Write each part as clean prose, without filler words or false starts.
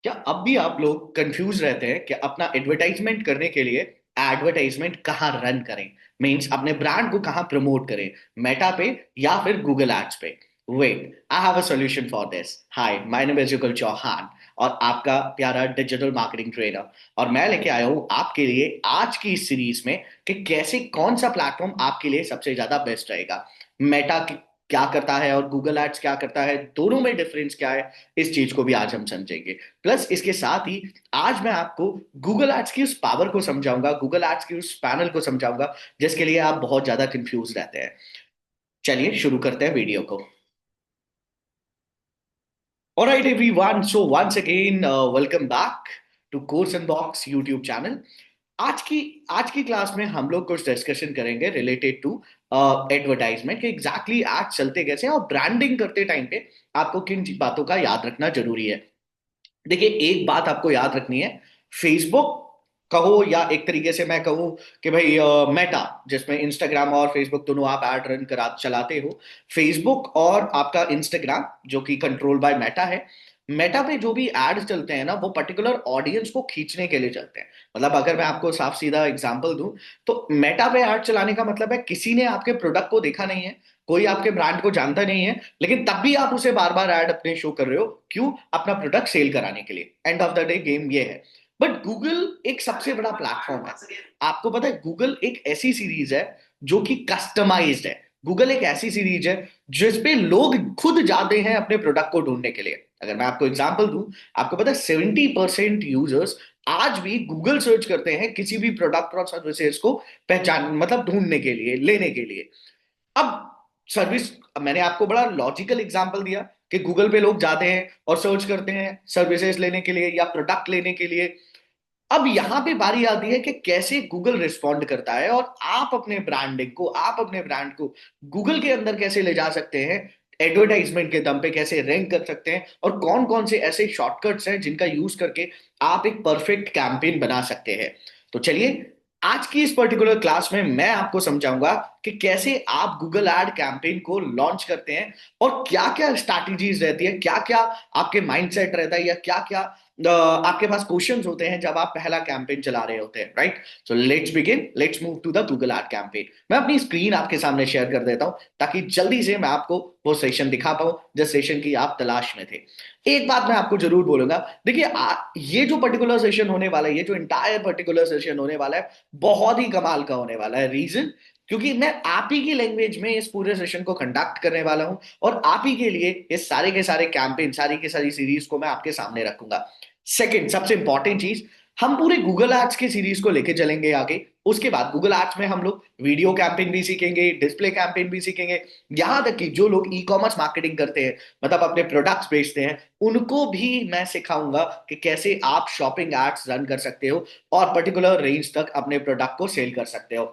क्या अब भी आप लोग कंफ्यूज रहते हैं कि अपना एडवर्टाइजमेंट करने के लिए एडवर्टाइजमेंट कहाँ रन करें? मींस अपने ब्रांड को कहाँ प्रमोट करें, मेटा पे या फिर गूगल एड्स पे? Wait, I have a solution for this. Hi, my name is Yugal Chauhan और आपका प्यारा डिजिटल मार्केटिंग ट्रेनर। और मैं लेके आया हूँ आपके लिए आज की इस सीरीज में कि कैसे कौन सा प्लेटफॉर्म आपके लिए सबसे ज्यादा बेस्ट रहेगा। मेटा क्या करता है और गूगल एड्स क्या करता है, दोनों में डिफरेंस क्या है, इस चीज को भी आज हम समझेंगे। प्लस इसके साथ ही आज मैं आपको गूगल एड्स की उस पावर को समझाऊंगा, गूगल एड्स की उस पैनल को समझाऊंगा जिसके लिए आप बहुत ज्यादा कंफ्यूज रहते हैं। चलिए शुरू करते हैं वीडियो को। Alright everyone, so once again welcome back to Course Unbox YouTube channel। आज की आज की क्लास में हम लोग कुछ डिस्कशन करेंगे रिलेटेड टू एडवर्टाइजमेंट के एग्जैक्टली एड चलते कैसे हैं और ब्रांडिंग करते टाइम पे आपको किन बातों का याद रखना जरूरी है। देखिए, एक बात आपको याद रखनी है। फेसबुक कहो या एक तरीके से मैं कहूं कि भाई मेटा, जिसमें इंस्टाग्राम और फेसबुक दोनों आप ऐड रन करा चलाते हो। फेसबुक और आपका इंस्टाग्राम जो कि कंट्रोल बाय मेटा है, मेटा पे जो भी एड्स चलते हैं ना, वो पर्टिकुलर ऑडियंस को खींचने के लिए चलते हैं। मतलब अगर मैं आपको साफ सीधा एग्जांपल दूं तो मेटा पे ऐड चलाने का मतलब है किसी ने आपके प्रोडक्ट को देखा नहीं है, कोई आपके ब्रांड को जानता नहीं है, लेकिन तब भी आप उसे बार बार ऐड अपने शो कर रहे हो। क्यों? अपना प्रोडक्ट सेल कराने के लिए। End of the day game ये है। बट गूगल एक सबसे बड़ा प्लेटफॉर्म है। आपको पता है, गूगल एक ऐसी सीरीज है जो कि कस्टमाइज्ड है। गूगल एक ऐसी सीरीज है जिसपे लोग खुद जाते हैं अपने प्रोडक्ट को ढूंढने के लिए। अगर मैं आपको एग्जांपल दूं, आपको पता है 70% यूजर्स आज भी गूगल सर्च करते हैं किसी भी प्रोडक्ट और सर्विसेज को पहचान मतलब ढूंढने के लिए, लेने के लिए। अब सर्विस, मैंने आपको बड़ा लॉजिकल एग्जांपल दिया कि गूगल पे लोग जाते हैं और सर्च करते हैं सर्विसेज लेने के लिए या प्रोडक्ट लेने के लिए। अब यहां पे बारी आती है कि कैसे गूगल रिस्पॉन्ड करता है और आप अपने ब्रांडिंग को, आप अपने ब्रांड को गूगल के अंदर कैसे ले जा सकते हैं, एडवर्टाइजमेंट के दम पे कैसे रैंक कर सकते हैं, और कौन कौन से ऐसे शॉर्टकट्स हैं जिनका यूज करके आप एक परफेक्ट कैंपेन बना सकते हैं। तो चलिए, आज की इस पर्टिकुलर क्लास में मैं आपको समझाऊंगा कि कैसे आप गूगल एड कैंपेन को लॉन्च करते हैं और क्या क्या स्ट्रैटेजीज रहती है, क्या क्या आपके माइंडसेट रहता है, या क्या क्या आपके पास क्वेश्चंस होते हैं जब आप पहला कैंपेन चला रहे होते हैं। Right, so let's begin, let's move to the Google ad campaign. मैं अपनी स्क्रीन आपके सामने शेयर कर देता हूं ताकि जल्दी से मैं आपको वो सेशन दिखा पाऊं जिस सेशन की आप तलाश में थे। एक बात मैं आपको जरूर बोलूंगा, देखिए ये जो पर्टिकुलर सेशन होने वाला है, ये जो इंटायर पर्टिकुलर सेशन होने वाला है, बहुत ही कमाल का होने वाला है। रीजन, क्योंकि मैं आप ही की लैंग्वेज में इस पूरे सेशन को कंडक्ट करने वाला हूं और आप ही के लिए ये सारे के सारे कैंपेन, सारी की सारी सीरीज को मैं आपके सामने रखूंगा। सेकंड सबसे इंपॉर्टेंट चीज, हम पूरे गूगल एड्स की सीरीज को लेके चलेंगे आगे। उसके बाद गूगल एड्स में हम लोग वीडियो कैंपेन भी सीखेंगे, डिस्प्ले कैंपेन भी सीखेंगे, यहां तक कि जो लोग ई कॉमर्स मार्केटिंग करते हैं, मतलब अपने प्रोडक्ट्स बेचते हैं, उनको भी मैं सिखाऊंगा कि कैसे आप शॉपिंग एड्स रन कर सकते हो और पर्टिकुलर रेंज तक अपने प्रोडक्ट को सेल कर सकते हो।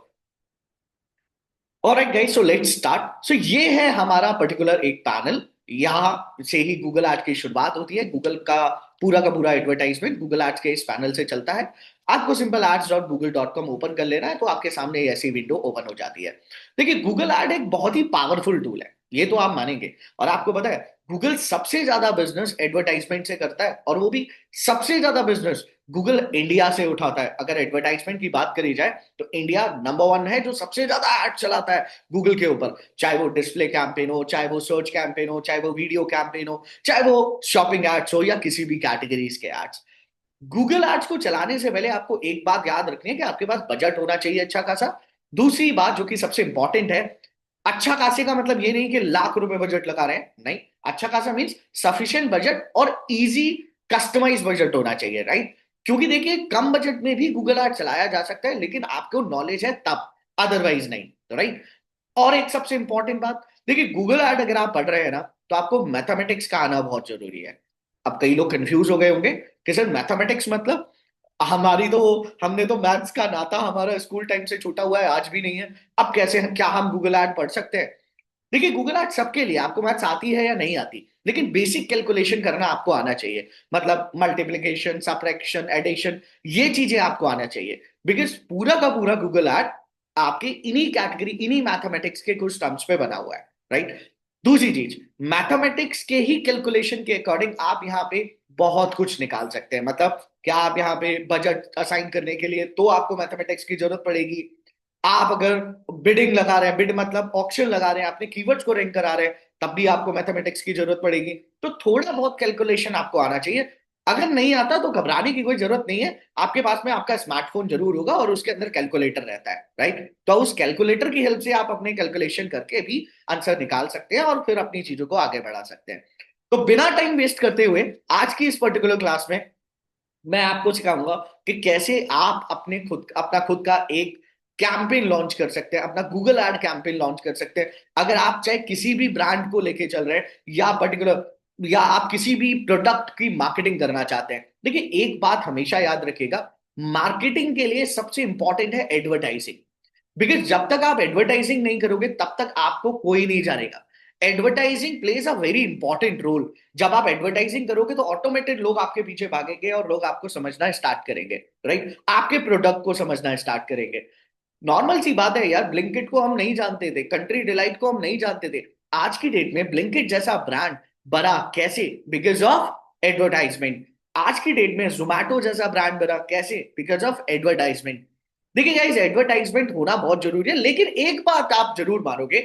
Alright guys, so let's start. So ये है हमारा पर्टिकुलर एक पैनल। यहाँ से ही गूगल एड की शुरुआत होती है। गूगल का पूरा एडवर्टाइजमेंट गूगल एड्स के इस पैनल से चलता है। आपको सिंपल ads.google.com ओपन कर लेना है तो आपके सामने ये ऐसी विंडो ओपन हो जाती है। देखिए, गूगल एड एक बहुत ही पावरफुल टूल है, ये तो आप मानेंगे। और आपको पता है, गूगल सबसे ज्यादा बिजनेस एडवर्टाइजमेंट से करता है, और वो भी सबसे ज्यादा बिजनेस गूगल इंडिया से उठाता है। अगर एडवर्टाइजमेंट की बात करी जाए तो इंडिया नंबर वन है जो सबसे ज्यादा एड चलाता है गूगल के ऊपर। चाहे वो डिस्प्ले कैंपेन हो, चाहे वो सर्च कैंपेन हो, चाहे वो वीडियो कैंपेन हो, चाहे वो शॉपिंग एड्स हो या किसी भी कैटेगरीज के एड्स। गूगल एड्स को चलाने से पहले आपको एक बात याद रखनी है कि आपके पास बजट होना चाहिए अच्छा खासा। दूसरी बात जो कि सबसे इंपॉर्टेंट है, अच्छा खासे का मतलब ये नहीं कि लाख रुपए बजट लगा रहे हैं, नहीं। अच्छा खासा मीन्स सफिशिएंट बजट और इजी कस्टमाइज बजट होना चाहिए। राइट, क्योंकि देखिए कम बजट में भी गूगल एड चलाया जा सकता है, लेकिन आपको नॉलेज है तब, अदरवाइज नहीं। तो राइट, और एक सबसे इंपॉर्टेंट बात, देखिए गूगल एड अगर आप पढ़ रहे हैं ना, तो आपको मैथमेटिक्स का आना बहुत जरूरी है। अब कई लोग कंफ्यूज हो गए होंगे कि सर मैथमेटिक्स मतलब, हमारी तो हमने तो मैथ्स का नाता हमारा स्कूल टाइम से छूटा हुआ है, आज भी नहीं है। अब कैसे, क्या हम गूगल एड पढ़ सकते हैं? देखिए, गूगल एड सबके लिए, आपको मैथ्स आती है या नहीं आती, लेकिन बेसिक कैलकुलेशन करना आपको आना चाहिए। मतलब मल्टीप्लिकेशन, सब्ट्रैक्शन, एडिशन, ये चीजें आपको आना चाहिए। बिकॉज पूरा का पूरा गूगल एड आपके इन्हीं कैटेगरी, इन्हीं मैथमेटिक्स के कुछ टर्म्स पे बना हुआ है। राइट, दूसरी चीज, मैथमेटिक्स के ही कैलकुलेशन के अकॉर्डिंग आप यहाँ पे बहुत कुछ निकाल सकते हैं। मतलब क्या आप यहाँ पे बजट असाइन करने के लिए तो आपको मैथमेटिक्स की जरूरत पड़ेगी। आप अगर बिडिंग लगा रहे हैं, बिड मतलब ऑक्शन लगा रहे हैं, अपने कीवर्ड्स को रैंक करा रहे हैं, तब भी आपको मैथमेटिक्स की जरूरत पड़ेगी। तो थोड़ा बहुत कैलकुलेशन आपको आना चाहिए। अगर नहीं आता तो घबराने की कोई जरूरत नहीं है। आपके पास में आपका स्मार्टफोन जरूर होगा और उसके अंदर कैलकुलेटर रहता है, राइट? तो उस कैलकुलेटर की हेल्प से आप अपने कैलकुलेशन करके भी आंसर निकाल सकते हैं और फिर अपनी चीजों को आगे बढ़ा सकते हैं। तो बिना टाइम वेस्ट करते हुए आज की इस पर्टिकुलर क्लास में मैं आपको सिखाऊंगा कि कैसे आप अपना खुद का एक कैंपेन लॉन्च कर सकते हैं, अपना गूगल एड कैंपेन लॉन्च कर सकते हैं। अगर आप चाहे किसी भी ब्रांड को लेके चल रहे हैं या पर्टिकुलर या आप किसी भी प्रोडक्ट की मार्केटिंग करना चाहते हैं, देखिए एक बात हमेशा याद रखिएगा, मार्केटिंग के लिए सबसे इंपॉर्टेंट है एडवर्टाइजिंग। बिकॉज जब तक आप एडवर्टाइजिंग नहीं करोगे तब तक आपको कोई नहीं जानेगा। Advertising plays a very important role. जब आप एडवर्टाइजिंग करोगे तो ऑटोमेटेड लोग आपके पीछे भागेंगे और लोग आपको समझना स्टार्ट करेंगे, राइट? आपके प्रोडक्ट को समझना स्टार्ट करेंगे। नॉर्मल सी बात है यार, ब्लिंकिट को हम नहीं जानते थे, कंट्री डिलाइट को हम नहीं जानते थे। आज की डेट में ब्लिंकिट जैसा ब्रांड बना कैसे? Because of advertisement. आज की डेट में जोमैटो जैसा ब्रांड बना कैसे? Because of advertisement. देखिए गाइस, एडवर्टाइजमेंट होना बहुत जरूरी है, लेकिन एक बात आप जरूर मानोगे,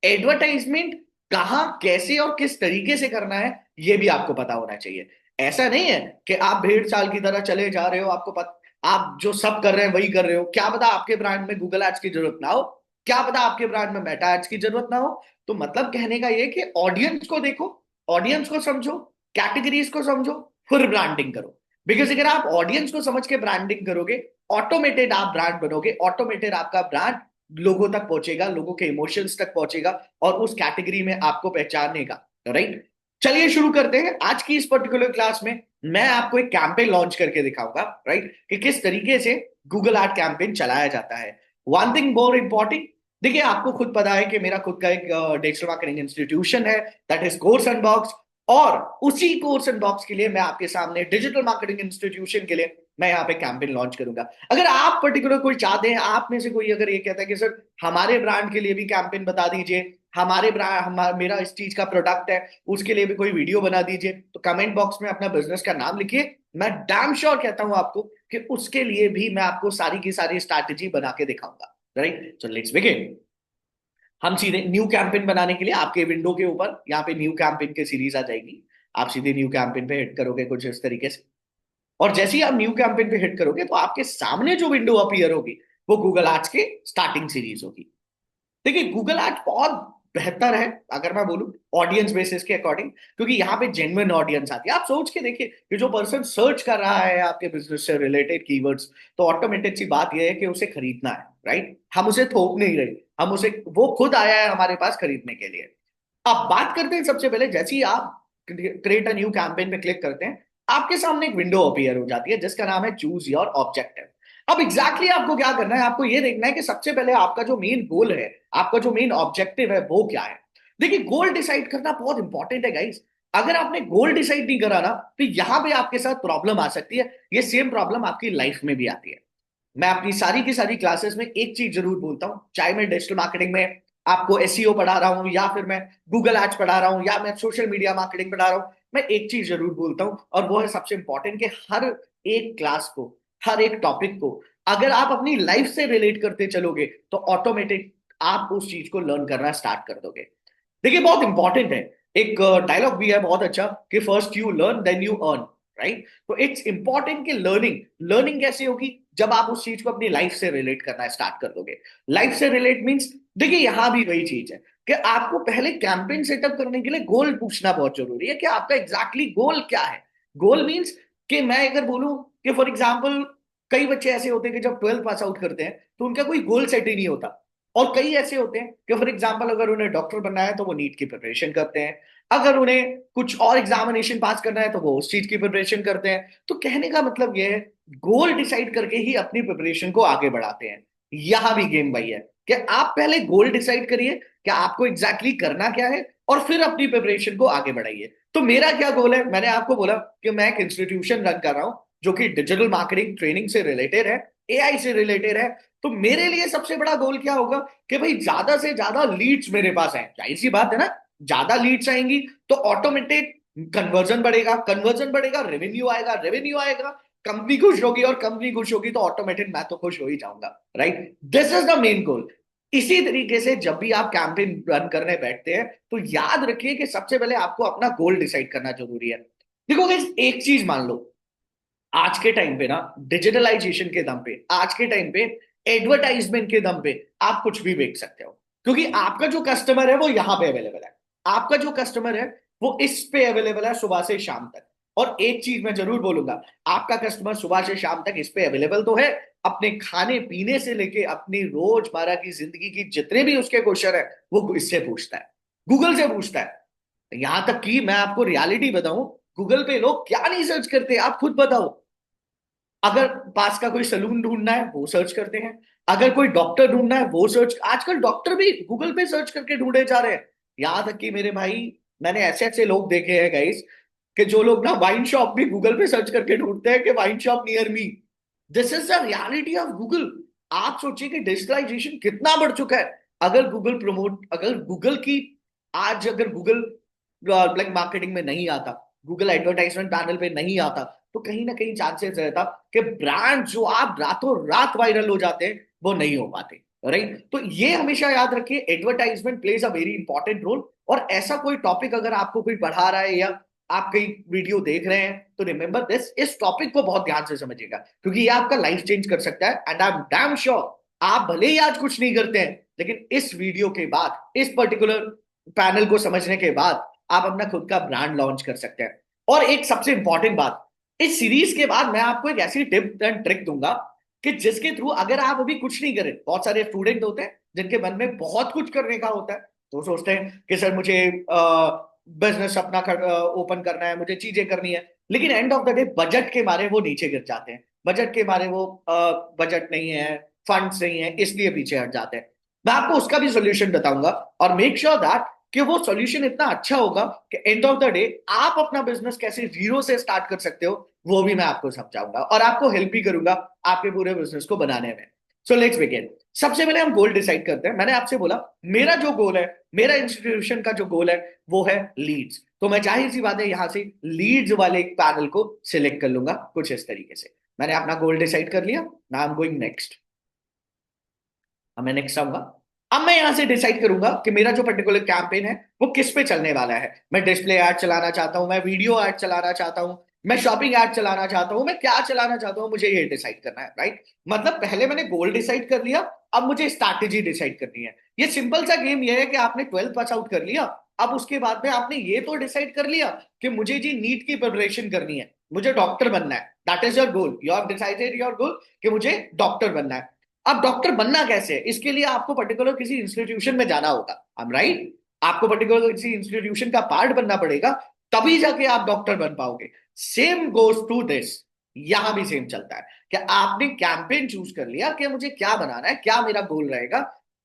एडवर्टाइजमेंट कहाँ, कैसे और किस तरीके से करना है ये भी आपको पता होना चाहिए। ऐसा नहीं है कि आप भेड़ चाल की तरह चले जा रहे हो, आपको पता आप जो सब कर रहे हैं वही कर रहे हो। क्या पता आपके ब्रांड में गूगल एड्स की जरूरत ना हो, क्या पता आपके ब्रांड में मेटा एड्स की जरूरत ना हो। तो मतलब कहने का ये कि ऑडियंस को देखो, ऑडियंस को समझो, कैटेगरीज को समझो, फिर ब्रांडिंग करो। बिकॉज अगर आप ऑडियंस को समझ के ब्रांडिंग करोगे, ऑटोमेटेड आप ब्रांड बनोगे, ऑटोमेटेड आपका ब्रांड लोगों तक पहुंचेगा, लोगों के इमोशंस तक पहुंचेगा और उस कैटेगरी में आपको पहचानेगा, राइट? चलिए शुरू करते हैं आज की इस पर्टिकुलर क्लास में। मैं आपको एक कैंपेन लॉन्च करके दिखाऊंगा, राइट, कि किस तरीके से गूगल एड कैंपेन चलाया जाता है। वन थिंग मोर इंपॉर्टेंट, देखिए आपको खुद पता है कि मेरा खुद का एक डिजिटल मार्केटिंग इंस्टीट्यूशन है, दैट इज कोर्स अनबॉक्स। और उसी कोर्स अनबॉक्स के लिए मैं आपके सामने डिजिटल मार्केटिंग इंस्टीट्यूशन के लिए मैं यहाँ पे कैंपेन लॉन्च करूंगा। अगर आप पर्टिकुलर कोई चाहते हैं, आप में से कोई अगर ये कहता है कि सर हमारे ब्रांड के लिए भी कैंपेन बता दीजिए, हमारे ब्रांड मेरा इस चीज का प्रोडक्ट है उसके लिए भी कोई वीडियो बना दीजिए, तो कमेंट बॉक्स में अपना बिजनेस का नाम लिखिए। मैं डैम श्योर कहता हूं आपको कि उसके लिए भी मैं आपको सारी की सारी स्ट्रैटेजी बना के दिखाऊंगा, राइट? So let's begin. हम सीधे न्यू कैंपेन बनाने के लिए आपके विंडो के ऊपर यहाँ पे न्यू कैंपेन की सीरीज आ जाएगी। आप सीधे न्यू कैंपेन पे हिट करोगे कुछ इस तरीके से, और जैसे ही आप न्यू कैंपेन पे हिट करोगे तो आपके सामने जो विंडो अपीयर होगी वो गूगल एड्स के स्टार्टिंग सीरीज होगी। देखिए गूगल एड्स बहुत बेहतर है अगर मैं बोलूं ऑडियंस बेसिस के अकॉर्डिंग, क्योंकि यहाँ पे जेन्युइन ऑडियंस आती है। आप सोच के देखिए कि जो पर्सन सर्च कर रहा है आपके बिजनेस से रिलेटेड कीवर्ड्स, तो ऑटोमेटेड सी बात यह है कि उसे खरीदना है, राइट? हम उसे थोप नहीं रहे, हम उसे, वो खुद आया है हमारे पास खरीदने के लिए। अब बात करते हैं, सबसे पहले जैसे ही आप क्रिएट अ न्यू कैंपेन पे क्लिक करते हैं, आपके सामने एक विंडो अपीयर हो जाती है जिसका नाम है चूज योर ऑब्जेक्टिव। अब एग्जैक्टली exactly आपको क्या करना है, आपको ये देखना है कि सबसे पहले आपका जो मेन गोल है, आपका जो मेन ऑब्जेक्टिव है वो क्या है। देखिए गोल डिसाइड करना बहुत इंपॉर्टेंट है गाइस। अगर आपने गोल डिसाइड नहीं करा ना तो यहां पे आपके साथ प्रॉब्लम आ सकती है। ये सेम प्रॉब्लम आपकी लाइफ में भी आती है। मैं अपनी सारी की सारी क्लासेस में एक चीज जरूर बोलता हूं, चाहे मैं डिजिटल मार्केटिंग में आपको एसईओ पढ़ा रहा हूं या फिर मैं गूगल एड्स पढ़ा रहा हूं या मैं सोशल मीडिया मार्केटिंग पढ़ा रहा हूं, मैं एक चीज जरूर बोलता हूं और वो है सबसे इंपॉर्टेंट, कि हर एक क्लास को, हर एक टॉपिक को अगर आप अपनी लाइफ से रिलेट करते चलोगे तो ऑटोमेटिक आप उस चीज को लर्न करना स्टार्ट कर दोगे। देखिए बहुत इंपॉर्टेंट है, एक डायलॉग भी है बहुत अच्छा कि first you learn then you earn, right? तो इट्स इंपॉर्टेंट कि लर्निंग लर्निंग कैसे होगी, जब आप उस चीज को अपनी लाइफ से रिलेट करना स्टार्ट कर दोगे। लाइफ से रिलेट मींस, देखिए यहां भी वही चीज है कि आपको पहले कैंपेन सेटअप करने के लिए गोल पूछना बहुत जरूरी है कि आपका एग्जैक्टली गोल क्या है। गोल मींस कि मैं अगर बोलूं कि फॉर एग्जाम्पल, कई बच्चे ऐसे होते हैं कि जब 12th पास आउट करते हैं तो उनका कोई गोल सेट ही नहीं होता। और कई ऐसे होते हैं कि फॉर एग्जाम्पल अगर उन्हें डॉक्टर बनना है तो वो नीट की प्रिपरेशन करते हैं, अगर उन्हें कुछ और एग्जामिनेशन पास करना है तो वो उस चीज की प्रिपरेशन करते हैं। तो कहने का मतलब ये है, गोल डिसाइड करके ही अपनी प्रिपरेशन को आगे बढ़ाते हैं। यहां भी गेम वही है कि आप पहले गोल डिसाइड करिए कि आपको एग्जैक्टली करना क्या है और फिर अपनी प्रिपरेशन को आगे बढ़ाइए। तो मेरा क्या गोल है, मैंने आपको बोला कि मैं एक इंस्टीट्यूशन रन कर रहा हूं जो कि डिजिटल मार्केटिंग ट्रेनिंग से रिलेटेड है, एआई से रिलेटेड है। तो मेरे लिए सबसे बड़ा गोल क्या होगा कि भाई ज्यादा से ज्यादा लीड्स मेरे पास आए। जाहिर सी बात है ना, ज्यादा लीड्स आएंगी तो ऑटोमेटेड कन्वर्जन बढ़ेगा, कन्वर्जन बढ़ेगा, रेवेन्यू आएगा, रेवेन्यू आएगा, कंपनी खुश होगी, और कंपनी खुश होगी तो ऑटोमेटिक मैं तो खुश हो ही जाऊंगा, right? This is the main goal. इसी तरीके से जब भी आप कैंपेन रन करने बैठते हैं तो याद रखिए कि सबसे पहले आपको अपना गोल डिसाइड करना जरूरी है। देखो guys, एक चीज मान लो, आज के टाइम पे ना, डिजिटलाइजेशन के दम पे, आज के टाइम पे एडवर्टाइजमेंट के दम पे आप कुछ भी बेच सकते हो, क्योंकि आपका जो कस्टमर है वो यहां पे अवेलेबल है। आपका जो कस्टमर है वो इस पे अवेलेबल है सुबह से शाम तक। और एक चीज मैं जरूर बोलूंगा, आपका कस्टमर सुबह से शाम तक इस पे अवेलेबल तो है, अपने खाने पीने से लेके अपनी रोजमर्रा की जिंदगी की जितने भी उसके क्वेश्चन है वो इससे पूछता है, गूगल से पूछता है। यहां तक कि मैं आपको रियलिटी बताऊं, गूगल पे लोग क्या नहीं सर्च करते आप खुद बताओ। अगर पास का कोई सलून ढूंढना है वो सर्च करते हैं, अगर कोई डॉक्टर ढूंढना है वो सर्च, आजकल डॉक्टर भी गूगल पे सर्च करके ढूंढे जा रहे हैं। यहां तक कि मेरे भाई, मैंने ऐसे ऐसे लोग देखे हैं गाइस, कि जो लोग ना वाइन शॉप भी गूगल पे सर्च करके ढूंढते हैं कि wine shop near me. This is the reality of Google. आप सोचिए कि डिजिटलाइजेशन कितना बढ़ चुका है। अगर गूगल की, आज अगर गूगल लाइक मार्केटिंग में नहीं आता, गूगल एडवर्टाइजमेंट पैनल पे नहीं आता, तो कहीं ना कहीं चांसेस रहता कि ब्रांड जो आप रातों रात वायरल हो जाते हैं वो नहीं हो पाते, राइट? तो ये हमेशा याद रखिए, advertisement plays a very important role. और ऐसा कोई टॉपिक अगर आपको कोई पढ़ा रहा है या आप कहीं वीडियो देख रहे हैं तो रिमेंबर दिस, इस टॉपिक को बहुत ध्यान से समझिएगा, क्योंकि ये आपका लाइफ चेंज कर सकता है। And I am damn sure आप भले ही आज कुछ नहीं करते हैं, लेकिन इस वीडियो के बाद, इस पर्टिकुलर पैनल को समझने के बाद आप अपना खुद का ब्रांड लॉन्च कर सकते हैं। और एक सबसे इंपॉर्टेंट बात, इस सीरीज के बाद मैं आपको एक ऐसी टिप एंड ट्रिक दूंगा कि जिसके थ्रू अगर आप अभी कुछ नहीं करें, बहुत सारे स्टूडेंट होते हैं जिनके मन में बहुत कुछ करने का होता है, तो सोचते हैं कि सर मुझे बिजनेस अपना ओपन करना है, मुझे चीजें करनी है, लेकिन end of the day budget के मारे वो नीचे गिर जाते हैं, बजट के मारे वो बजट नहीं है, फंड्स नहीं है, इसलिए पीछे हट जाते हैं। मैं आपको उसका भी सोल्यूशन बताऊंगा, और मेक श्योर दैट कि वो सॉल्यूशन इतना अच्छा होगा कि एंड ऑफ द डे आप अपना बिजनेस कैसे जीरो से स्टार्ट कर सकते हो वो भी मैं आपको समझाऊंगा, और आपको हेल्प भी करूंगा आपके पूरे बिजनेस को बनाने में। सो लेट्स बिगिन। सबसे पहले हम गोल डिसाइड करते हैं। मैंने आपसे बोला मेरा जो गोल है, मेरा इंस्टीट्यूशन का जो गोल है वो है लीड्स, तो मैं जाहिर सी बात है यहां से लीड्स वाले एक पैनल को सिलेक्ट कर लूंगा कुछ इस तरीके से। मैंने अपना गोल डिसाइड कर लिया, now I am going next. अब मैं नेक्स्ट आऊंगा। अब मैं यहां से डिसाइड करूंगा कि मेरा जो पर्टिकुलर कैंपेन है वो किस पे चलने वाला है। मैं डिस्प्ले ऐड चलाना चाहता हूं, मैं वीडियो ऐड चलाना चाहता हूं, मैं शॉपिंग ऐड चलाना चाहता हूं, मैं क्या चलाना चाहता हूं, मुझे ये डिसाइड करना है, राइट? मतलब पहले मैंने गोल डिसाइड कर लिया, अब मुझे स्ट्रैटेजी डिसाइड करनी है। ये सिंपल सा गेम ये है कि आपने 12th पास आउट कर लिया, अब उसके बाद में आपने ये तो डिसाइड कर लिया कि मुझे जी नीट की प्रिपरेशन करनी है, मुझे डॉक्टर बनना है, that is your goal, you have decided your goal कि मुझे डॉक्टर बनना है। अब डॉक्टर बनना कैसे है, इसके लिए आपको पर्टिकुलर किसी इंस्टीट्यूशन में जाना होगा, आई एम राइट? आपको पर्टिकुलर किसी इंस्टीट्यूशन का पार्ट बनना पड़ेगा, तभी जाके आप डॉक्टर बन पाओगे। सेम गोज टू दिस, यहां भी सेम चलता है कि आपने कैंपेन चूज कर लिया कि मुझे क्या बनाना है, क्या मेरा गोल रहेगा।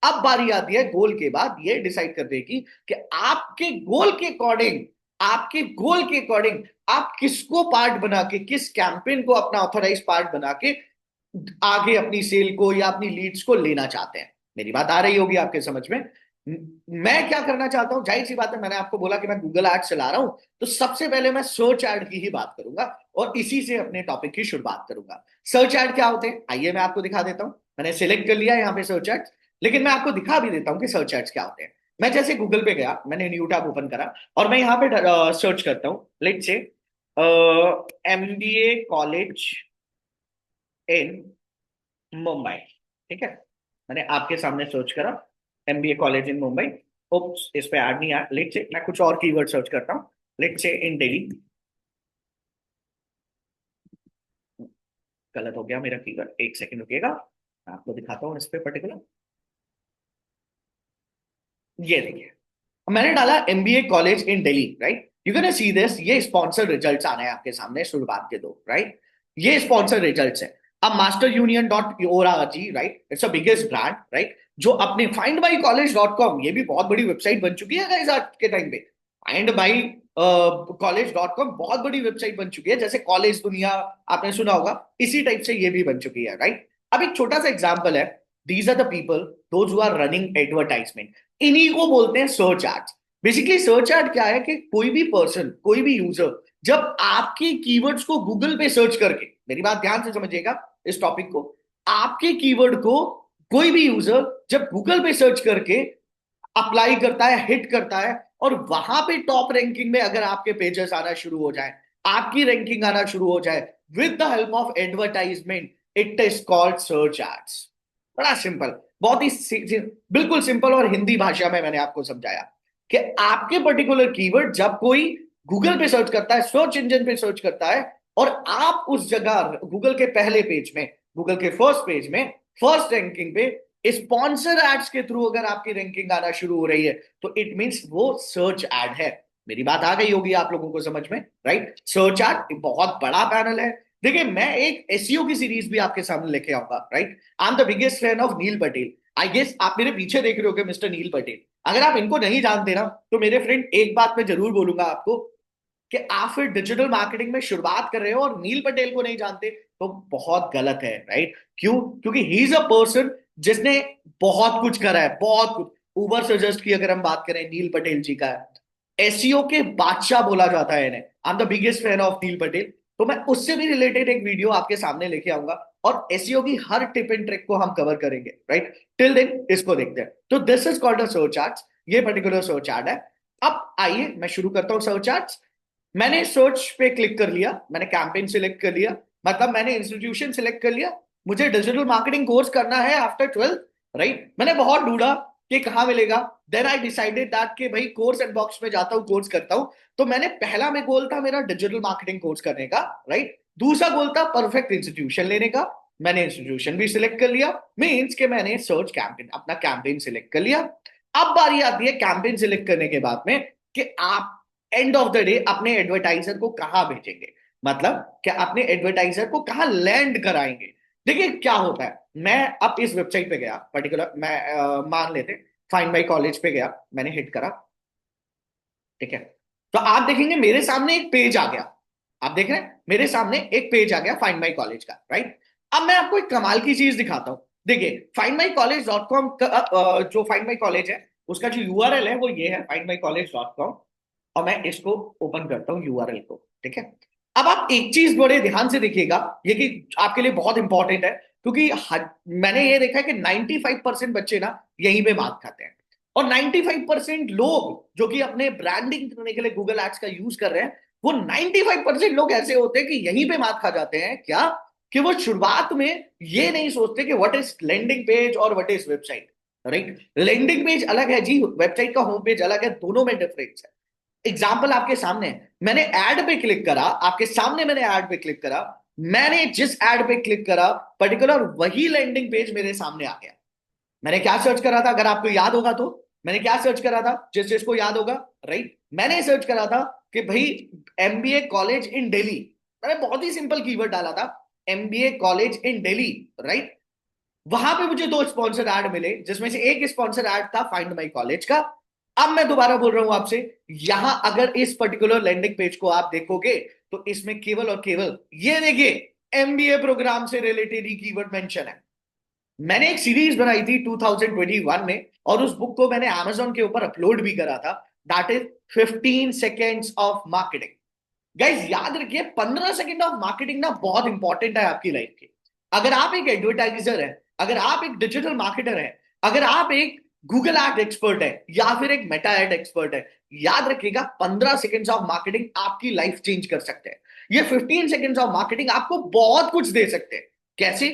अब बारी आती है गोल के बाद ये डिसाइड करने की कि आपके गोल के अकॉर्डिंग, आपके गोल के अकॉर्डिंग आप किसको पार्ट बना के, किस कैंपेन को अपना ऑथराइज पार्ट बना के आगे अपनी सेल को या अपनी लीड्स को लेना चाहते हैं। मेरी बात आ रही होगी आपके समझ में। मैं क्या करना चाहता हूं, जाहिर सी बात है, मैंने आपको बोला कि मैं गूगल एड्स चला रहा हूं, तो सबसे पहले मैं सर्च एड की ही बात करूंगा और इसी से अपने टॉपिक की शुरुआत करूंगा। सर्च एड क्या होते हैं आइए मैं आपको दिखा देता हूं। मैंने सिलेक्ट कर लिया यहाँ पे सर्च एड्स, लेकिन मैं आपको दिखा भी देता हूं कि सर्च एड्स क्या होते हैं। मैं जैसे गूगल पे गया, मैंने न्यू टैब ओपन करा और मैं यहाँ पे सर्च करता हूँ, let's say MBA college in Mumbai. ठीक है, मैंने आपके सामने सर्च करा MBA college in Mumbai. Oops, इस पे ऐड नहीं आया। लेट से मैं कुछ और कीवर्ड सर्च करता हूँ, लेट से इन दिल्ली। गलत हो गया मेरा कीवर्ड, एक सेकंड रुकिएगा, मैं आपको दिखाता हूँ इस पे पर्टिकुलर। ये देखिए, मैंने डाला MBA college in Delhi, right? You can see this, ये स्पॉन्सर रिजल्ट्स आ रहे हैं आपके सामने शुरुआत के दो, राइट? ये स्पॉन्सर रिजल्ट्स है। अब master union dot org, right, it's a biggest brand, right, जो अपने find by college dot com, ये भी बहुत बड़ी वेबसाइट बन चुकी है गाइस आज के टाइम पे। Find by college dot com बहुत बड़ी वेबसाइट बन चुकी है, जैसे कॉलेज दुनिया आपने सुना होगा, इसी टाइप से ये भी बन चुकी है, राइट? अब एक छोटा सा एग्जाम्पल है, these are the people those who are running advertisement, इन्हीं को बोलते हैं search ads. Basically search ad क्या है कि कोई भी पर्सन, कोई भी यूजर जब आपके कीवर्ड्स को गूगल पे सर्च करके, मेरी बात ध्यान से समझिएगा इस टॉपिक को, आपके कीवर्ड को कोई भी यूजर जब गूगल पे सर्च करके अप्लाई करता है, हिट करता है, और वहां पे टॉप रैंकिंग में अगर आपके पेजेस आना शुरू हो जाए, आपकी रैंकिंग आना शुरू हो जाए with the help of advertisement, it is called search ads. बड़ा सिंपल, बहुत ही बिल्कुल सिंपल और हिंदी भाषा में मैंने आपको समझाया कि आपके पर्टिकुलर कीवर्ड जब कोई गूगल पे सर्च करता है, सर्च इंजन पे सर्च करता है, और आप उस जगह गूगल के पहले पेज में, गूगल के फर्स्ट पेज में, फर्स्ट रैंकिंग पे स्पॉन्सर एड्स के थ्रू अगर आपकी रैंकिंग आना शुरू हो रही है, तो इट मींस वो सर्च एड है। मेरी बात आ गई होगी आप लोगों को समझ में, राइट? सर्च एड बहुत बड़ा पैनल है। देखिए, मैं एक एसईओ की सीरीज भी आपके सामने लेके आऊंगा, right? I am the biggest fan of nil Patel. I guess आप मेरे पीछे देख रहे हो मिस्टर नील पटेल। अगर आप इनको नहीं जानते ना, तो मेरे फ्रेंड एक बात मैं जरूर बोलूंगा आपको कि आप फिर डिजिटल मार्केटिंग में शुरुआत कर रहे हो और नील पटेल को नहीं जानते, तो बहुत गलत है, राइट? क्यों? क्योंकि ही इज अ पर्सन जिसने बहुत कुछ करा है, बहुत कुछ। उबर सजेस्ट की अगर हम बात करें, नील पटेल जी का एसईओ के बादशाह बोला जाता है इन्हें। I am the biggest fan of नील पटेल। तो मैं उससे भी रिलेटेड एक वीडियो आपके सामने लेके आऊंगा, और एसईओ की हर टिप एंड ट्रिक को हम कवर करेंगे, राइट? टिल देन इसको देखते हैं। तो this is called a search ads. ये पर्टिकुलर सर्च एड है। अब आइए मैं शुरू करता हूं सर्च एड्स। मैंने सर्च पे क्लिक कर लिया, मैंने कैंपेन सिलेक्ट कर लिया, मतलब मैंने इंस्टीट्यूशन सिलेक्ट कर लिया। मुझे डिजिटल मार्केटिंग कोर्स करना है आफ्टर 12th, राइट? मैंने बहुत ढूंढा कि कहाँ मिलेगा। देन आई डिसाइडेड दैट कि भाई कोर्स एंड बॉक्स में जाता हूँ, कोर्स करता हूँ। तो मैंने पहला में गोल था मेरा डिजिटल मार्केटिंग कोर्स करने का, राइट? दूसरा गोल था परफेक्ट इंस्टीट्यूशन लेने का। मैंने इंस्टीट्यूशन भी सिलेक्ट कर लिया, मीन्स के मैंने सर्च कैंपेन, अपना कैंपेन सिलेक्ट कर लिया। अब बारी आती है कैंपेन सिलेक्ट करने के बाद में कि आप एंड ऑफ द डे अपने एडवर्टाइजर को कहां भेजेंगे, मतलब क्या अपने एडवर्टाइजर को कहां लैंड कराएंगे। देखिए क्या होता है, मैं अब इस वेबसाइट पे गया पर्टिकुलर, मैं मान लेते फाइंड माई कॉलेज पे गया, मैंने हिट करा, ठीक है? तो आप देखेंगे मेरे सामने एक पेज आ गया। आप देख रहे हैं मेरे सामने एक पेज आ गया फाइंड माई कॉलेज का, राइट? अब मैं आपको एक कमाल की चीज दिखाता हूं। देखिए, findmycollege.com का जो फाइंड माई कॉलेज है, उसका जो यूआरएल है वो ये है, findmycollege.com। और मैं इसको ओपन करता हूं यूआरएल को, ठीक है? अब आप एक चीज बड़े ध्यान से देखिएगा, ये कि आपके लिए बहुत इंपॉर्टेंट है, क्योंकि मैंने ये देखा है कि 95% बच्चे ना यहीं पे मात खाते हैं। और 95% लोग जो कि अपने ब्रांडिंग करने के लिए गूगल एड्स का यूज कर रहे हैं, वो 95% लोग ऐसे होते हैं कि यहीं पे मात खा जाते हैं। क्या? कि वो शुरुआत में ये नहीं सोचते कि व्हाट इज लैंडिंग पेज और what is website, right? Landing page अलग है जी, वेबसाइट का होम पेज अलग है, दोनों में डिफरेंस है। एग्जाम्पल आपके सामने है। मैंने ऐड पे क्लिक करा, आपके सामने मैंने ऐड पे क्लिक करा। मैंने जिस ऐड पे क्लिक करा, पर्टिकुलर वही लैंडिंग पेज मेरे सामने आ गया। मैंने क्या सर्च करा था, अगर आपको याद होगा तो? मैंने क्या सर्च करा था, जिस जिसको याद होगा, राइट? मैंने सर्च करा था कि भाई एमबीए कॉलेज इन दिल्ली। मैंने बहुत ही सिंपल कीवर्ड डाला था, एमबीए कॉलेज इन दिल्ली, राइट? वहां पे मुझे दो स्पॉन्सर ऐड मिले, जिसमें से एक स्पॉन्सर ऐड था फाइंड माई कॉलेज का। अब मैं दोबारा बोल रहा हूं आपसे, यहां अगर इस पर्टिकुलर लैंडिंग पेज को आप देखोगे, तो इसमें केवल और केवल ये देखिए, एमबीए प्रोग्राम से रिलेटेड ही कीवर्ड मेंशन है। मैंने एक सीरीज बनाई थी 2021 में, और उस बुक को मैंने Amazon के ऊपर अपलोड भी करा था। That is 15 seconds of marketing. Guys याद रखिए, 15 सेकेंड ऑफ मार्केटिंग ना बहुत इंपॉर्टेंट है आपकी लाइफ के। अगर आप एक एडवर्टाइजर है, अगर आप एक डिजिटल मार्केटर है, अगर आप एक गूगल एड एक्सपर्ट है, या फिर एक मेटा एड एक्सपर्ट है, याद रखिएगा 15 सेकेंड्स ऑफ मार्केटिंग आपकी लाइफ चेंज कर सकते हैं। ये 15 सेकेंड्स ऑफ मार्केटिंग आपको बहुत कुछ दे सकते हैं। कैसे?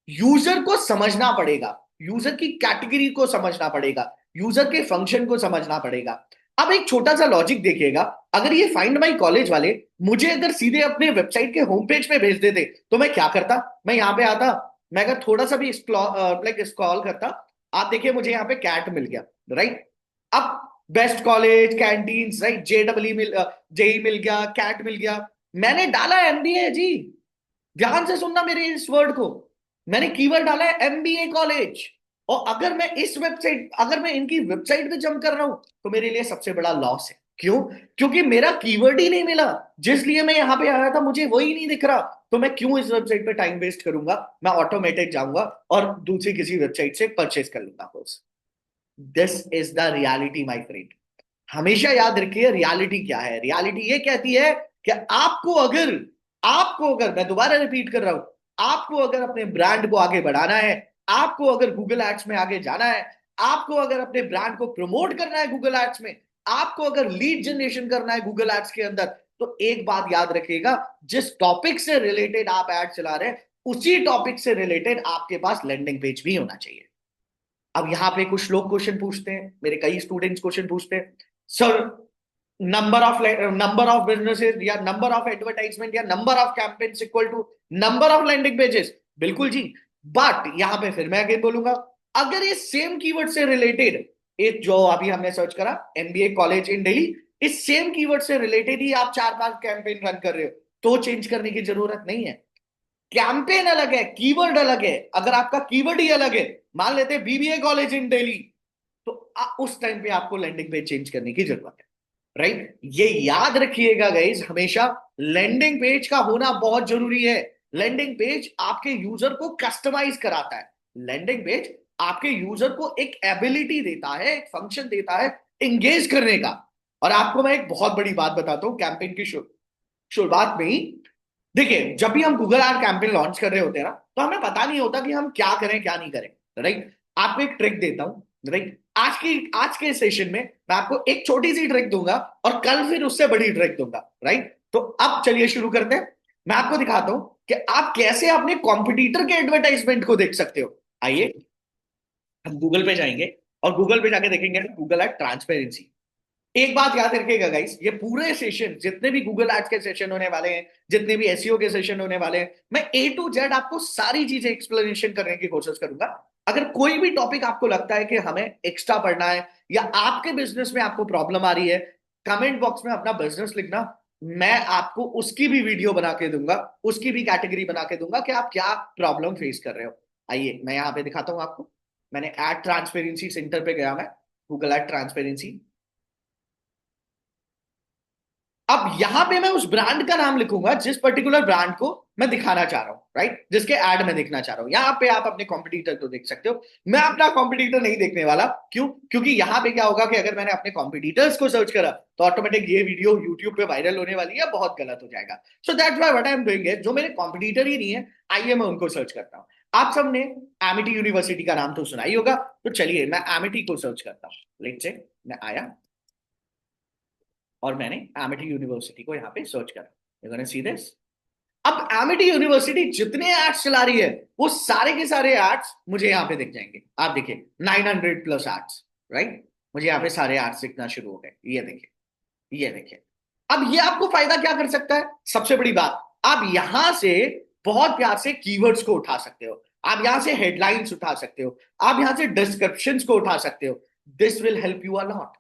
यूजर को समझना पड़ेगा, यूजर की कैटेगरी को समझना पड़ेगा, यूजर के फंक्शन को समझना पड़ेगा। अब एक छोटा सा लॉजिक देखिएगा, अगर ये फाइंड माई कॉलेज वाले मुझे अगर सीधे अपने वेबसाइट के होम पेज पे भेज देते, तो मैं क्या करता? मैं यहाँ पे आता, मैं अगर थोड़ा सा भी स्क्रॉल करता, आप देखिए मुझे यहाँ पे कैट मिल गया, राइट? अब best college canteen, right? JW मिल, जेई मिल गया, कैट मिल गया। मैंने डाला एमबीए जी, ध्यान से सुनना मेरे इस वर्ड को। मैंने कीवर्ड डाला है एमबीए कॉलेज, और अगर मैं इस वेबसाइट, अगर मैं इनकी वेबसाइट पे जंप कर रहा हूं, तो मेरे लिए सबसे बड़ा लॉस है। क्यों? क्योंकि मेरा कीवर्ड ही नहीं मिला, जिस लिए मैं यहां पे आया था मुझे वही नहीं दिख रहा। तो मैं क्यों इस वेबसाइट पे टाइम वेस्ट करूंगा? मैं ऑटोमेटिक जाऊंगा और दूसरी किसी वेबसाइट से परचेज कर लूंगा course. This is the reality my friend. हमेशा याद रखिए रियलिटी क्या है। रियलिटी ये कहती है कि आपको अगर मैं दोबारा रिपीट कर रहा हूं, आपको अगर अपने ब्रांड को आगे बढ़ाना है, आपको अगर गूगल एड्स में आगे जाना है, आपको अगर अपने ब्रांड को प्रमोट करना है गूगल एड्स में, आपको अगर लीड जनरेशन करना है गूगल एड्स के अंदर, तो एक बात याद रखिएगा, जिस टॉपिक से रिलेटेड आप एड चला रहे हैं उसी टॉपिक से रिलेटेड आपके पास लैंडिंग पेज भी होना चाहिए। अब यहां पे कुछ लोग क्वेश्चन पूछते हैं, मेरे कई स्टूडेंट्स क्वेश्चन पूछते हैं, सर नंबर ऑफ बिजनेसेस या नंबर ऑफ एडवर्टाइजमेंट या number of campaigns equal to number of landing pages. बिल्कुल जी, बट यहां पे फिर मैं अगेन बोलूंगा, अगर ये सेम कीवर्ड से रिलेटेड, एक जो अभी हमने सर्च करा एमबीए कॉलेज इन दिल्ली, इस सेम कीवर्ड से रिलेटेड ही आप 4-5 कैंपेन रन कर रहे हो, तो चेंज करने की जरूरत नहीं है। कैंपेन अलग है, कीवर्ड अलग है। अगर आपका कीवर्ड ही अलग है, मान लेते हैं बीबीए कॉलेज इन दिल्ली, तो उस टाइम पे आपको लैंडिंग पेज चेंज करने की जरूरत है। राइट, ये याद रखिएगा गाइज, हमेशा लैंडिंग पेज का होना बहुत जरूरी है। लैंडिंग पेज आपके यूजर को कस्टमाइज कराता है। लैंडिंग पेज आपके यूजर को एक एबिलिटी देता है, एक फंक्शन देता है एंगेज करने का। और आपको मैं एक बहुत बड़ी बात बताता हूं कैंपेन की शुरुआत में ही। देखिए, जब भी हम गूगल एड कैंपेन लॉन्च कर रहे होते हैं ना, तो हमें पता नहीं होता कि हम क्या करें क्या नहीं करें। राइट, आपको एक ट्रिक देता हूं। राइट, आज के सेशन में मैं आपको एक छोटी सी ट्रिक दूंगा और कल फिर उससे बड़ी ट्रिक दूंगा। राइट, तो अब चलिए शुरू करते हैं। मैं आपको दिखाता हूं कि आप कैसे अपने कॉम्पिटिटर के एडवर्टाइजमेंट को देख सकते हो। आइए हम गूगल पे जाएंगे और गूगल पे जाके देखेंगे गूगल एड ट्रांसपेरेंसी। एक बात याद रखिएगा गाइस, ये पूरे सेशन जितने भी गूगल एड्स के सेशन होने वाले हैं, जितने भी एसईओ के सेशन होने वाले हैं, मैं ए टू जेड आपको सारी चीजें एक्सप्लेनेशन करने की कोशिश करूंगा। अगर कोई भी टॉपिक आपको लगता है कि हमें एक्स्ट्रा पढ़ना है या आपके बिजनेस में आपको प्रॉब्लम आ रही है, कमेंट बॉक्स में अपना बिजनेस लिखना, मैं आपको उसकी भी वीडियो बना के दूंगा, उसकी भी कैटेगरी बना के दूंगा कि आप क्या प्रॉब्लम फेस कर रहे हो। आइए मैं यहाँ पे दिखाता हूँ आपको। मैंने एड ट्रांसपेरेंसी सेंटर पे गया, मैं गूगल एड ट्रांसपेरेंसी। अब यहां पे मैं उस ब्रांड का नाम लिखूंगा जिस पर्टिकुलर ब्रांड को मैं दिखाना चाह रहा हूं, राइट, जिसके ऐड में देखना चाह रहा हूं। यहां पे आप अपने कॉम्पिटिटर को देख सकते हो। मैं अपना कॉम्पिटिटर नहीं देखने वाला, क्यों? क्योंकि यहां पे क्या होगा कि अगर मैंने अपने कॉम्पिटिटर्स को सर्च करा तो ऑटोमेटिक ये वीडियो यूट्यूब पे वायरल होने वाली है, बहुत गलत हो जाएगा। So that's why what I am doing, जो मेरे कॉम्पिटिटर ही नहीं है, आइए मैं उनको सर्च करता हूं। आप सबने एमिटी यूनिवर्सिटी का नाम तो सुना ही होगा, तो चलिए मैं एमिटी को सर्च करता हूँ। लेट्स से मैं आया और मैंने एमिटी यूनिवर्सिटी को यहाँ पे सर्च करा। You can see this. अब एमिटी यूनिवर्सिटी जितने एड्स चला रही है, वो सारे के सारे एड्स मुझे यहाँ पे दिख जाएंगे। आप देखिए 900 प्लस एड्स। राइट, मुझे यहाँ पे सारे एड्स दिखना शुरू हो गए। ये देखिए, ये देखिए। अब ये आपको फायदा क्या कर सकता है? सबसे बड़ी बात, आप यहां से बहुत प्यार से कीवर्ड्स को उठा सकते हो, आप यहां से हेडलाइंस उठा सकते हो, आप यहां से डिस्क्रिप्शंस को उठा सकते हो। This will help you a lot.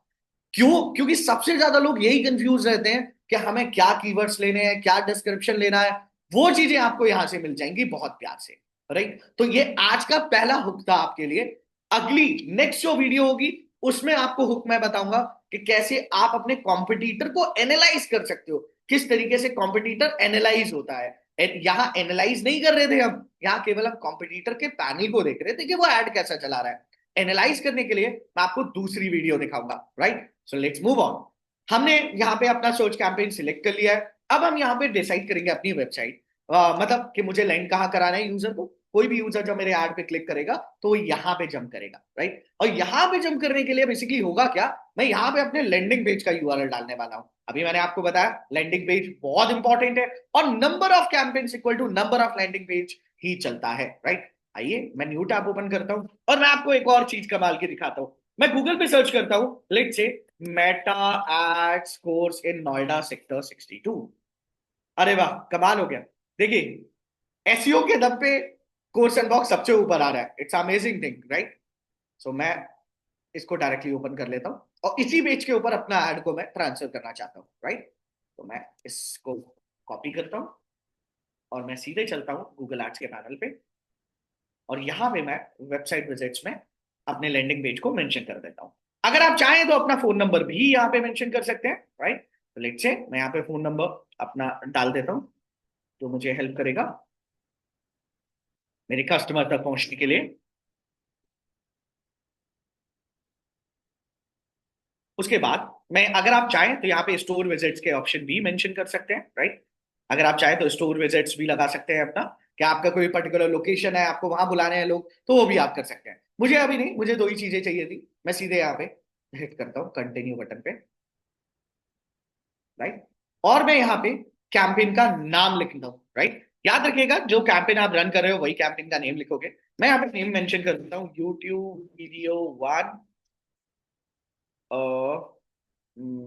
क्यों? क्योंकि सबसे ज्यादा लोग यही कंफ्यूज रहते हैं कि हमें क्या कीवर्ड्स लेने हैं, क्या डिस्क्रिप्शन लेना है। वो चीजें आपको यहां से मिल जाएंगी बहुत प्यार से। राइट, तो ये आज का पहला हुक था आपके लिए। अगली नेक्स्ट जो वीडियो होगी उसमें आपको हुक मैं बताऊंगा कि कैसे आप अपने कॉम्पिटिटर को एनालाइज कर सकते हो, किस तरीके से कॉम्पिटिटर एनालाइज होता है। यहां एनालाइज नहीं कर रहे थे हम, यहां केवल हम कॉम्पिटिटर के पैनल को देख रहे थे कि वो ऐड कैसा चला रहा है। एनालाइज करने के लिए मैं आपको दूसरी वीडियो दिखाऊंगा। Right, so let's move on. हमने यहाँ पे अपना सर्च कैंपेन सिलेक्ट कर लिया है। अब हम यहाँ पे डिसाइड करेंगे अपनी वेबसाइट, मतलब कि मुझे लैंड कहाँ कराना है यूजर को। कोई भी यूजर जब मेरे ऐड पे क्लिक करेगा तो वो यहाँ पे जंप करेगा। राइट, और यहाँ पे जंप करने के लिए बेसिकली होगा क्या, मैं यहाँ पे अपने लैंडिंग पेज का यूआरएल डालने वाला हूँ। अभी मैंने आपको बताया लैंडिंग पेज बहुत इंपॉर्टेंट है, और number of campaigns equal to number of landing page ही चलता है। राइट, आइए मैं न्यू टैब ओपन करता हूं और मैं आपको एक और चीज कमाल की दिखाता हूं। मैं गूगल पे सर्च करता हूं, let's say Meta ads course in Noida sector 62। अरे वाह, कमाल हो गया। देखिए, एसईओ के दम पे कोर्स एंड बॉक्स सबसे ऊपर आ रहा है। It's amazing thing, right. So मैं इसको डायरेक्टली ओपन कर लेता हूं और इसी पेज के ऊपर अपना ऐड को मैं ट्रांसफर करना चाहता हूं। राइट, तो मैं इसको कॉपी करता हूं और मैं सीधे चलता हूं गूगल एड्स के पैनल पे, और यहां पे मैं वेबसाइट विजिट्स में अपने लैंडिंग पेज को मेंशन कर देता हूं। अगर आप चाहें तो अपना फोन नंबर भी यहाँ पे मेंशन कर सकते हैं। राइट, तो लेट्स से मैं यहाँ पे फोन नंबर अपना डाल देता हूं, तो मुझे हेल्प करेगा मेरे कस्टमर तक पहुंचने के लिए। उसके बाद मैं, अगर आप चाहें तो यहाँ पे स्टोर विजिट्स के ऑप्शन भी मेंशन कर सकते हैं, राइट। अगर आप चाहें तो स्टोर विजिट्स भी लगा सकते हैं अपना, कि आपका कोई पर्टिकुलर लोकेशन है, आपको वहां बुलाने हैं लोग, तो वो भी आप कर सकते हैं। मुझे अभी नहीं, मुझे दो ही चीजें चाहिए थी। मैं सीधे यहाँ पे हिट करता हूँ कंटिन्यू बटन पे, राइट। और मैं यहाँ पे कैंपेन का नाम लिखता हूँ, राइट। याद रखिएगा, जो कैंपेन आप रन कर रहे हो वही कैंपेन का नेम लिखोगे। मैं यहाँ पे नेम मेंशन कर देता हूँ, YouTube video one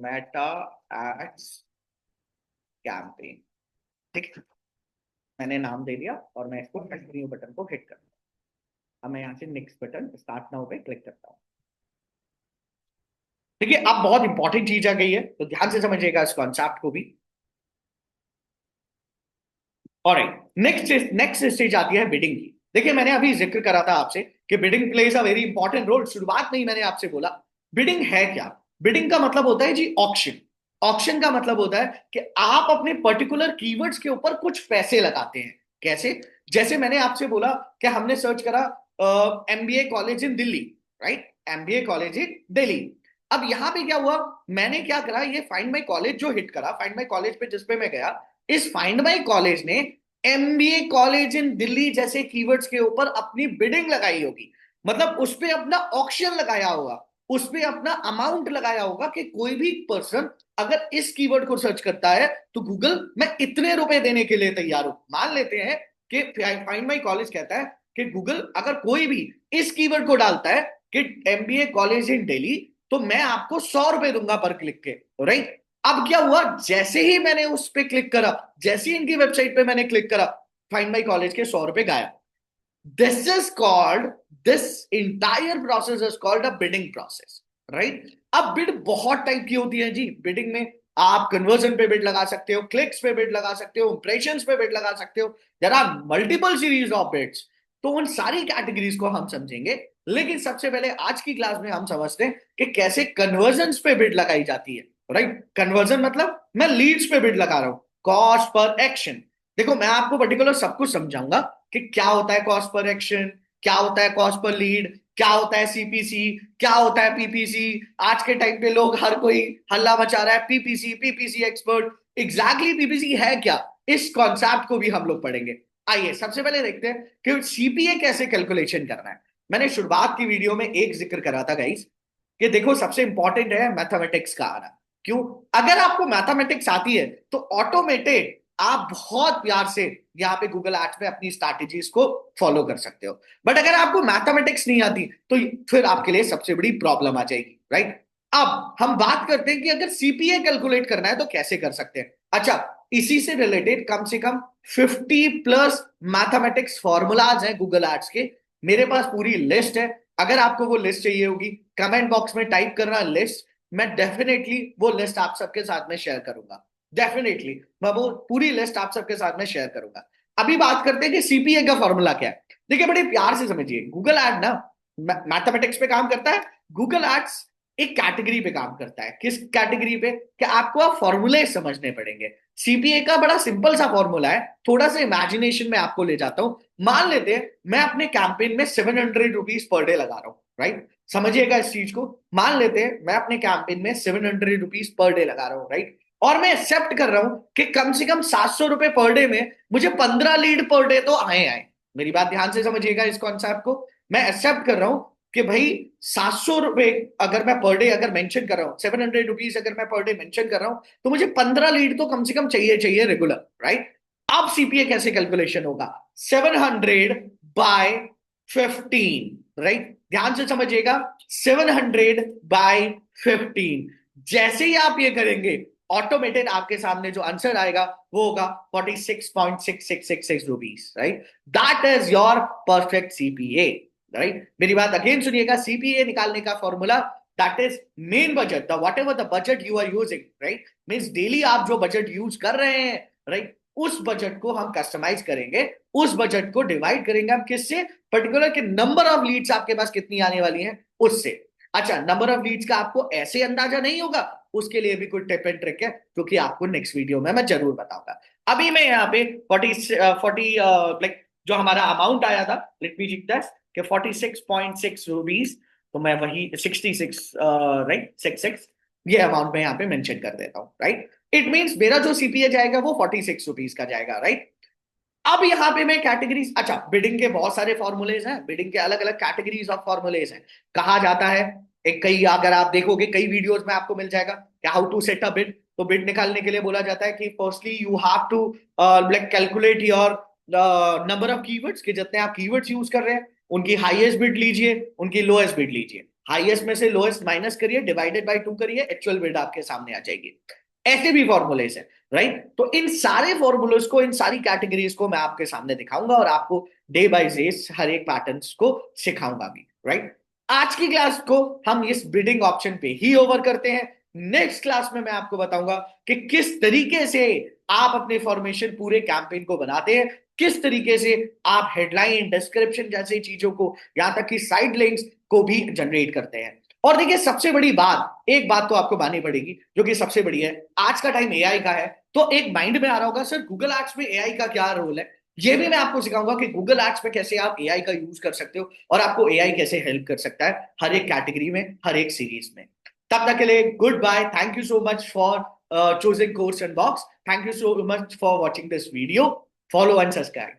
Meta ads campaign. ठीक है, मैंने नाम दे दिया और मैं इसको कंटिन्यू बटन को हिट करता हूँ। अब मैं यहाँ से नेक्स्ट बटन स्टार्ट नाउ पे क्लिक करता हूँ। देखिए, अब बहुत इंपॉर्टेंट चीज आ गई है, तो ध्यान से समझिएगा इस कॉन्सेप्ट को भी। और नेक्स्ट नेक्स्ट स्टेज आती है बिडिंग की। देखिए, मैंने अभी जिक्र करा था आपसे कि bidding plays a very important role. शुरुआत में ही मैंने आपसे बोला बिडिंग है क्या। बिडिंग का मतलब होता है जी ऑक्शन। ऑक्शन का मतलब होता है कि आप अपने पर्टिकुलर कीवर्ड्स के ऊपर कुछ पैसे लगाते हैं। कैसे? जैसे मैंने आपसे बोला कि हमने सर्च करा एमबीए कॉलेज इन दिल्ली, राइट, एमबीए कॉलेज इन दिल्ली। अब यहां पे क्या हुआ, मैंने क्या करा, ये फाइंड माई कॉलेज जो हिट करा, फाइंड माई कॉलेज पे जिसपे मैं गया, इस फाइंड माई कॉलेज ने एमबीए कॉलेज इन दिल्ली जैसे कीवर्ड्स के ऊपर अपनी बिडिंग लगाई होगी। मतलब उस पे अपना ऑक्शन लगाया होगा, उस पे अपना अमाउंट लगाया होगा कि कोई भी पर्सन अगर इस कीवर्ड को सर्च करता है तो गूगल मैं इतने रुपए देने के लिए तैयार हूं। मान लेते हैं कि फाइंड माई कॉलेज कहता है कि गूगल अगर कोई भी इस कीवर्ड को डालता है कि एमबीए कॉलेज इन दिल्ली, तो मैं आपको 100 रुपए दूंगा पर क्लिक के, राइट। अब क्या हुआ, जैसे ही मैंने उस पर क्लिक करा, जैसे ही इनकी वेबसाइट पे मैंने क्लिक करा, फाइंड माई कॉलेज के 100 रुपए गायब। This is called, this entire process is called a bidding process, right. अब बिड बहुत टाइप की होती है जी बिडिंग में। आप कन्वर्जन पे बिड लगा सकते हो, क्लिक्स पे बिड लगा सकते हो, इंप्रेशंस पे बिड लगा सकते हो। There are multiple series of bids. तो उन सारी कैटेगरीज को हम समझेंगे। लेकिन सबसे पहले आज की क्लास में हम समझते हैं कि कैसे कन्वर्जन पे बिड लगाई जाती है, राइट। कन्वर्जन मतलब मैं लीड्स पे बिड लगा रहा हूं, कॉस्ट पर एक्शन। देखो, मैं आपको पर्टिकुलर सब कुछ समझाऊंगा कि क्या होता है कॉस्ट पर एक्शन, क्या होता है कॉस्ट पर लीड, क्या होता है सीपीसी, क्या होता है पीपीसी। आज के टाइम पे लोग हर कोई हल्ला मचा रहा है PPC PPC expert. Exactly PPC है क्या, इस कॉन्सेप्ट को भी हम लोग पढ़ेंगे। आइए सबसे पहले देखते हैं कि सीपीए कैसे कैलकुलेशन करना है। मैंने शुरुआत की वीडियो में एक जिक्र करा था गाइस, कि देखो सबसे इंपॉर्टेंट है मैथमेटिक्स का आना। क्यों? अगर आपको मैथमेटिक्स आती है तो ऑटोमेटेड आप बहुत प्यार से यहाँ पे गूगल एड्स में अपनी स्ट्रैटेजीज को फॉलो कर सकते हो। बट अगर आपको मैथमेटिक्स नहीं आती तो फिर आपके लिए सबसे बड़ी प्रॉब्लम आ जाएगी, राइट। अब हम बात करते हैं कि अगर सीपीए कैलकुलेट करना है तो कैसे कर सकते हैं। अच्छा, इसी से रिलेटेड कम से कम 50+ मैथमेटिक्स फॉर्मूलाज हैं गूगल एड्स के। मेरे पास पूरी लिस्ट है। अगर आपको वो लिस्ट चाहिए होगी, कमेंट बॉक्स में टाइप करना लिस्ट। मैं डेफिनेटली वो लिस्ट आप सबके साथ में शेयर करूंगा। डेफिनेटली मैं वो पूरी लिस्ट आप सबके साथ में शेयर करूंगा। अभी बात करते हैं कि सीपीए का फॉर्मूला क्या है। देखिए, बड़े प्यार से समझिए, गूगल एड ना मैथमेटिक्स पे काम करता है। गूगल एड्स एक कैटेगरी पे काम करता है। किस कैटेगरी पे? कि आपको आप फॉर्मूले समझने पड़ेंगे। सीपीए का बड़ा सिंपल सा फॉर्मूला है, थोड़ा सा इमेजिनेशन में आपको ले जाता हूं। मान लेते हैं मैं अपने कैंपेन में 700 रुपीज पर डे लगा रहा हूं, राइट। समझिएगा इस चीज को। मान लेते हैं मैं अपने कैंपेन में 700 रुपीज पर डे लगा रहा हूं, राइट। और मैं एक्सेप्ट कर रहा हूं कि कम से कम 700 रुपए पर डे में मुझे 15 लीड पर डे तो आए आए। मेरी बात ध्यान से समझिएगा इस कॉन्सेप्ट को। मैं एक्सेप्ट कर रहा हूं कि भाई 700 रुपए अगर मैं पर डे अगर मेंशन कर रहा हूं, 700 रुपीज अगर मैं पर डे मेंशन कर रहा हूं, तो मुझे 15 लीड तो कम से कम चाहिए चाहिए रेगुलर, राइट। अब सीपीए कैसे कैलकुलेशन होगा? 700/15, राइट। ध्यान से समझिएगा, 700/15। जैसे ही आप ये करेंगे, ऑटोमेटेड आपके सामने जो आंसर आएगा वो होगा 46.6666 rupees, right. That is your perfect CPA, right. मेरी बात अगेन सुनिएगा, सीपीए निकालने का formula, that is main budget, the whatever the budget you are using, right. Means daily आप जो बजट यूज कर रहे हैं, राइट, उस बजट को हम कस्टमाइज करेंगे। उस बजट को डिवाइड करेंगे हम किससे? पर्टिकुलर के नंबर ऑफ लीड्स आपके पास कितनी आने वाली हैं उससे। अच्छा, नंबर ऑफ लीड्स का आपको ऐसे अंदाजा नहीं होगा, उसके लिए भी कोई टिप एंड ट्रिक है जो कि आपको नेक्स्ट वीडियो में मैं जरूर बताऊंगा। अभी मैं यहाँ पे 40 लाइक जो हमारा अमाउंट आया था, लेट मी चेक दैट, कि 46.6 रुपीज। तो मैं वही 66, राइट, 66 ये अमाउंट मैं यहाँ पे मेंशन कर देता हूँ, राइट। इट मींस मेरा जो सीपीए जाएगा वो 46 रुपीज का जाएगा, राइट। अब यहाँ पे मैं कैटेगरीज, अच्छा बिडिंग के बहुत सारे फॉर्मूलेज हैं, बिडिंग के अलग अलग कैटेगरीज ऑफ फॉर्मूलेज हैं। कहा जाता है, एक कई अगर आप देखोगे कई वीडियोस में आपको मिल जाएगा कि how to set a bid. तो बिड निकालने के लिए बोला जाता है कि firstly you have to like calculate your number of keywords, कि जितने आप कीवर्ड्स यूज कर रहे हैं उनकी हाईएस्ट बिड लीजिए, उनकी लोएस्ट बिड लीजिए, हाईएस्ट में से लोएस्ट माइनस करिए, डिवाइडेड बाय 2 करिए, एक्चुअल बिड आपके सामने आ जाएगी। ऐसे भी फॉर्मूलेज है, राइट। तो इन सारे फॉर्मूलेस को, इन सारी कैटेगरीज को मैं आपके सामने दिखाऊंगा और आपको डे बाय डे हर एक पैटर्न्स को सिखाऊंगा भी, राइट। आज की क्लास को हम इस बिडिंग ऑप्शन पे ही ओवर करते हैं। नेक्स्ट क्लास में मैं आपको बताऊंगा कि किस तरीके से आप अपने फॉर्मेशन पूरे कैंपेन को बनाते हैं, किस तरीके से आप हेडलाइन, डिस्क्रिप्शन जैसी चीजों को, यहां तक कि साइड लिंक्स को भी जनरेट करते हैं। और देखिए सबसे बड़ी बात, एक बात तो आपको माननी पड़ेगी जो कि सबसे बड़ी है, आज का टाइम एआई का है। तो एक माइंड में आ रहा होगा सर गूगल एड्स में एआई का क्या रोल है। ये भी मैं आपको सिखाऊंगा कि गूगल एड्स में कैसे आप एआई का यूज कर सकते हो और आपको एआई कैसे हेल्प कर सकता है हर एक कैटेगरी में, हर एक सीरीज में। तब तक के लिए good bye, thank you so much for choosing course and box, thank you so much for watching this video, follow and subscribe।